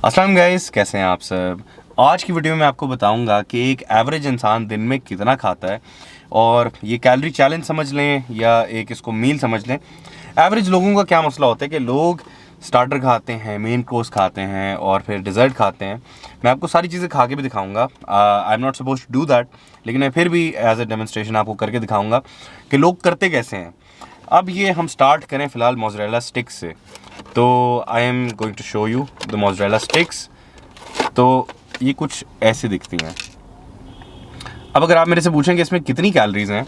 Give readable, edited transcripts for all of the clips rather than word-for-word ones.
अस्सलाम गाइस, कैसे हैं आप सब। आज की वीडियो में आपको बताऊंगा कि एक एवरेज इंसान दिन में कितना खाता है। और ये कैलोरी चैलेंज समझ लें या एक इसको मील समझ लें। एवरेज लोगों का क्या मसला होता है कि लोग स्टार्टर खाते हैं, मेन कोर्स खाते हैं और फिर डिज़र्ट खाते हैं। मैं आपको सारी चीज़ें खा के भी दिखाऊंगा। I am not suppose to do that, लेकिन मैं फिर भी एज ए डेमोन्स्ट्रेशन आपको करके दिखाऊंगा कि लोग करते कैसे हैं। अब ये हम स्टार्ट करें फ़िलहाल मोज़रेला स्टिक्स से। तो I am going to show you the mozzarella sticks. तो ये कुछ ऐसे दिखती हैं। अब अगर आप मेरे से पूछें कि इसमें कितनी कैलोरीज़ हैं,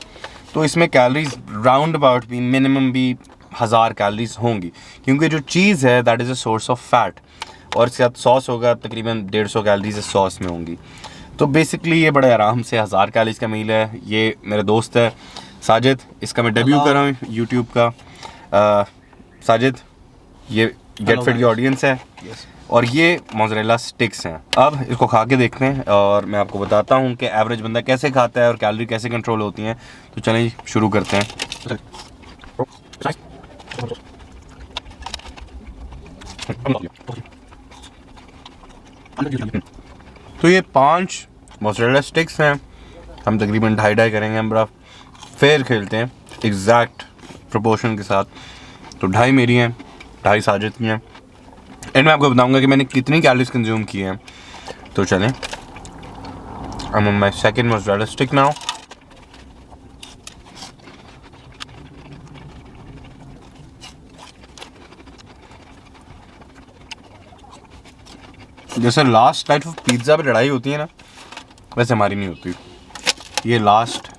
तो इसमें कैलोरीज़ राउंड अबाउट भी मिनिमम भी 1000 कैलोरीज़ होंगी, क्योंकि जो चीज़ है that is a source of fat. और इसके साथ सॉस होगा, तकरीबन 150 कैलोरीज इस सॉस में होंगी। तो बेसिकली ये बड़े आराम से 1000 कैलोरीज़ का मील है। ये मेरा दोस्त है साजिद, इसका मैं डेब्यू कर रहा हूँ यूट्यूब का। साजिद, ये गेट फिट की ऑडियंस है। और ये मोज़रेला स्टिक्स हैं। अब इसको खा के देखते हैं और मैं आपको बताता हूँ कि एवरेज बंदा कैसे खाता है और कैलोरी कैसे कंट्रोल होती हैं। तो चलें शुरू करते हैं। तो ये 5 मोज़रेला स्टिक्स हैं। हम तकरीबन 2.5 करेंगे। हम बड़ा फेयर खेलते हैं एग्जैक्ट प्रोपोर्शन के साथ। तो 2.5 मेरी हैं, 2.5 साजिद की हैं। एंड मैं आपको बताऊंगा कि मैंने कितनी कैलोरीज कंज्यूम की हैं। तो चलें, I am on my second mozzarella stick now. जैसे लास्ट टाइप ऑफ पिज़्ज़ा पे लड़ाई होती है ना, वैसे हमारी नहीं होती। ये लास्ट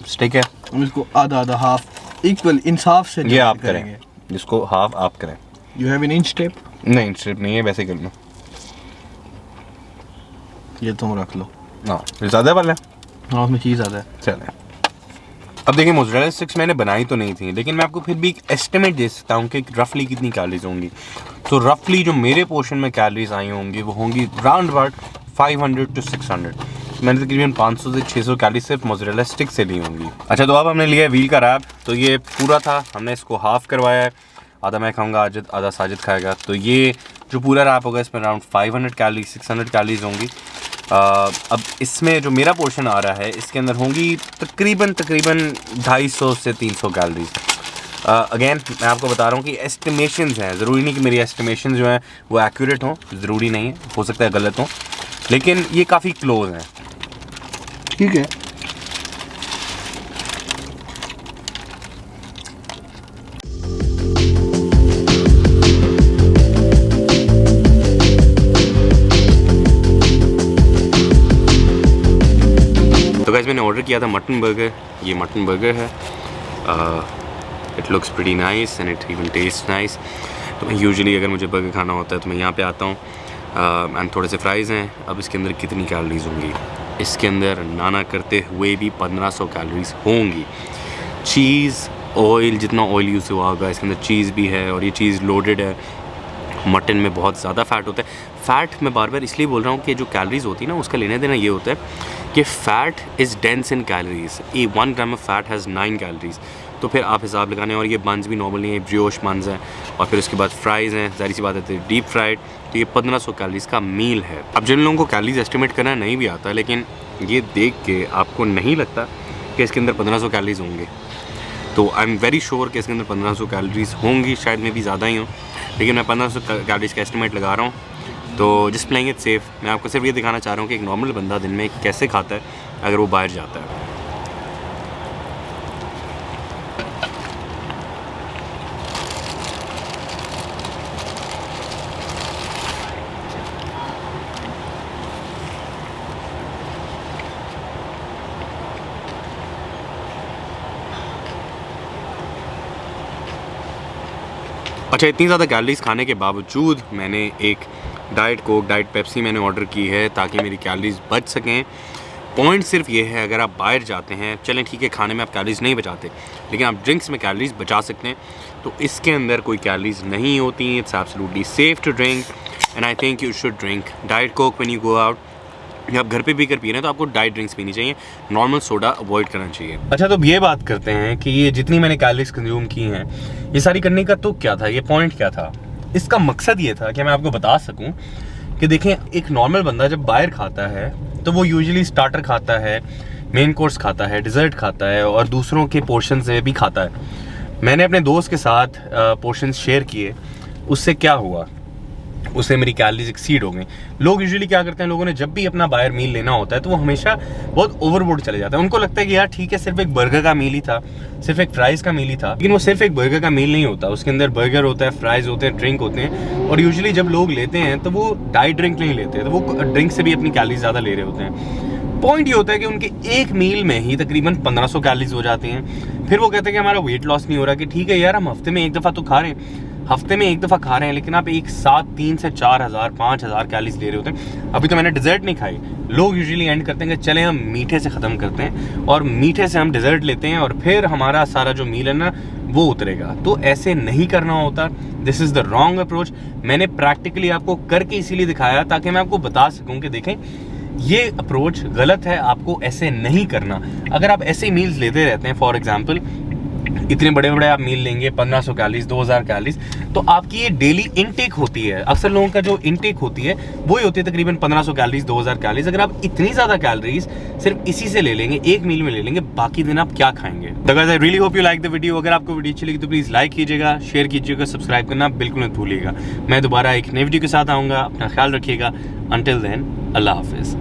स्टिक है। हम इसको आधा आधा हाफ इक्वल इंसाफ से ये आप करें, जिसको हाफ आप करें। You have an inch tape? नहीं, स्ट्रिप नहीं है, वैसे कर लो। ये तुम रख लो। हाँ, ये ज़्यादा वाला है। हाँ, उसमें चीज़ ज़्यादा है। चलें, अब देखिए मोज़रेला स्टिक्स मैंने बनाई तो नहीं थी, लेकिन मैं आपको फिर भी एक एस्टिमेट दे सकता हूँ कि रफली कितनी कैलोरीज होंगी। तो रफली जो मेरे पोर्शन में कैलोरीज आई होंगी वो होंगी राउंड अबाउट 500 to 600। मैंने तकरीबन 500 से 600 कैलोरी सिर्फ मोज़रेला स्टिक से ली होंगी। अच्छा, तो अब हमने लिया है व्हील का रैप। तो ये पूरा था, हमने इसको हाफ़ करवाया है। आधा मैं खाऊंगा, आधा साजिद खाएगा। तो ये जो पूरा रैप होगा इसमें अराउंड 500 कैलोरी 600 कैलोरीज होंगी। अब इसमें जो मेरा पोर्शन आ रहा है इसके अंदर होंगी तकरीबन 250 से 300 कैलोरीज। अगेन मैं आपको बता रहा हूँ कि एस्टिमेशंस हैं, ज़रूरी नहीं कि मेरी एस्टिमेशंस जो हैं वो एक्यूरेट हों, ज़रूरी नहीं है, हो सकता है गलत हों, लेकिन ये काफ़ी क्लोज हैं। ठीक है। तो गाइस, मैंने ऑर्डर किया था मटन बर्गर। ये मटन बर्गर है। It looks pretty nice and it even taste nice. तो मैं यूजुअली अगर मुझे बर्गर खाना होता है तो मैं यहाँ पे आता हूँ। एंड थोड़े से फ्राइज़ हैं। अब इसके अंदर कितनी कैलोरीज होंगी? इसके अंदर नाना करते हुए भी 1500 कैलोरीज होंगी। चीज़, ऑयल, जितना ऑयल यूज़ हुआ होगा इसके अंदर चीज़ भी है और ये चीज़ लोडेड है। मटन में बहुत ज़्यादा फ़ैट होता है। फ़ैट मैं बार बार इसलिए बोल रहा हूँ कि जो कैलोरीज़ होती है ना उसका लेना देना ये होता है कि fat is dense in calories. 1 gram of fat has 9 calories. तो फिर आप हिसाब लगाने। और ये बंस भी नॉर्मल नहीं है, ब्रियोश बंस हैं। और फिर उसके बाद फ्राइज़ हैं, ज़ाहिर सी बात है डीप फ्राइड। तो ये 1500 कैलोरीज़ का मील है। अब जिन लोगों को कैलोरीज एस्टिमेट करना नहीं भी आता, लेकिन ये देख के आपको नहीं लगता कि इसके अंदर 1500 कैलोरीज होंगे, तो आई एम वेरी श्योर कि इसके अंदर 1500 कैलोरीज होंगी। शायद में भी ज़्यादा ही हो, लेकिन मैं 1500 कैलोरीज का एस्टिमेट लगा रहा हूँ। तो जस्ट प्लेइंग इट सेफ। मैं आपको सिर्फ ये दिखाना चाह रहा हूँ कि एक नॉर्मल बंदा दिन में कैसे खाता है अगर वो बाहर जाता है। अच्छा, इतनी ज़्यादा कैलोरीज खाने के बावजूद मैंने एक डाइट कोक, डाइट पेप्सी मैंने ऑर्डर की है ताकि मेरी कैलोरीज बच सकें। पॉइंट सिर्फ ये है, अगर आप बाहर जाते हैं, चलें ठीक है खाने में आप कैलोरीज नहीं बचाते, लेकिन आप ड्रिंक्स में कैलोरीज बचा सकते हैं। तो इसके अंदर कोई कैलोरीज नहीं होती। It's absolutely safe to drink and I think you should drink diet coke when you go out. या आप घर पे पी कर पी रहे हैं तो आपको डाइट ड्रिंक्स पीनी चाहिए, नॉर्मल सोडा अवॉइड करना चाहिए। अच्छा, तो अब ये बात करते हैं कि ये जितनी मैंने कैलोरीज कंज्यूम की हैं, ये सारी करने का तो क्या था, ये पॉइंट क्या था? इसका मकसद ये था कि मैं आपको बता सकूं कि देखें एक नॉर्मल बंदा जब बाहर खाता है तो वो यूजुअली स्टार्टर खाता है, मेन कोर्स खाता है, डिज़र्ट खाता है और दूसरों के पोर्शन से भी खाता है। मैंने अपने दोस्त के साथ पोर्शन शेयर किए, उससे क्या हुआ, उससे मेरी कैलोरीज एक्सीड हो गई। लोग यूजुअली क्या करते हैं, लोगों ने जब भी अपना बाहर मील लेना होता है तो वो हमेशा बहुत ओवरबोर्ड चले जाते हैं। उनको लगता है कि यार ठीक है, सिर्फ एक बर्गर का मील ही था, सिर्फ एक फ्राइज का मील ही था, लेकिन वो सिर्फ एक बर्गर का मील नहीं होता, उसके अंदर बर्गर होता है, फ्राइज होते हैं, ड्रिंक होते हैं। और यूजुअली जब लोग लेते हैं तो वो डाइट ड्रिंक नहीं लेते, तो वो ड्रिंक से भी अपनी कैलोरीज ज़्यादा ले रहे होते हैं। पॉइंट ये होता है कि उनके एक मील में ही तकरीबन 1500 कैलोरीज हो जाती हैं। फिर वो कहते हैं कि हमारा वेट लॉस नहीं हो रहा, कि ठीक है यार, हम हफ्ते में एक दफ़ा तो खा रहे हैं, हफ्ते में एक दफ़ा खा रहे हैं, लेकिन आप एक साथ 3 से 4000 5000 कैलोरीज ले रहे होते हैं। अभी तो मैंने डिज़र्ट नहीं खाई। लोग यूजुअली एंड करते हैं कि चले हम मीठे से ख़त्म करते हैं और मीठे से हम डिज़र्ट लेते हैं और फिर हमारा सारा जो मील है ना वो उतरेगा। तो ऐसे नहीं करना होता। This is the wrong approach. मैंने प्रैक्टिकली आपको करके इसीलिए दिखाया ताकि मैं आपको बता सकूँ कि देखें ये अप्रोच गलत है, आपको ऐसे नहीं करना। अगर आप ऐसे मील्स लेते रहते हैं, फॉर एग्जांपल इतने बड़े बड़े आप मील लेंगे 1500 कैलोरीज 2000 कैलोरीज, तो आपकी ये डेली इनटेक होती है। अक्सर लोगों का जो इनटेक होती है वो ही होती है तकरीबन 1500 कैलोरीज 2000 कैलोरीज। अगर आप इतनी ज़्यादा कैलोरीज सिर्फ इसी से ले लेंगे, एक मील में ले लेंगे, बाकी दिन आप क्या खाएंगे। तो guys, I really hope you like the video. अगर आपको वीडियो अच्छी लगी तो प्लीज़ लाइक कीजिएगा, शेयर कीजिएगा, सब्सक्राइब करना बिल्कुल मत भूलिएगा। मैं दोबारा एक नई वीडियो के साथ आऊँगा। अपना ख्याल रखिएगा। अंटिल देन, अल्लाह हाफिज़।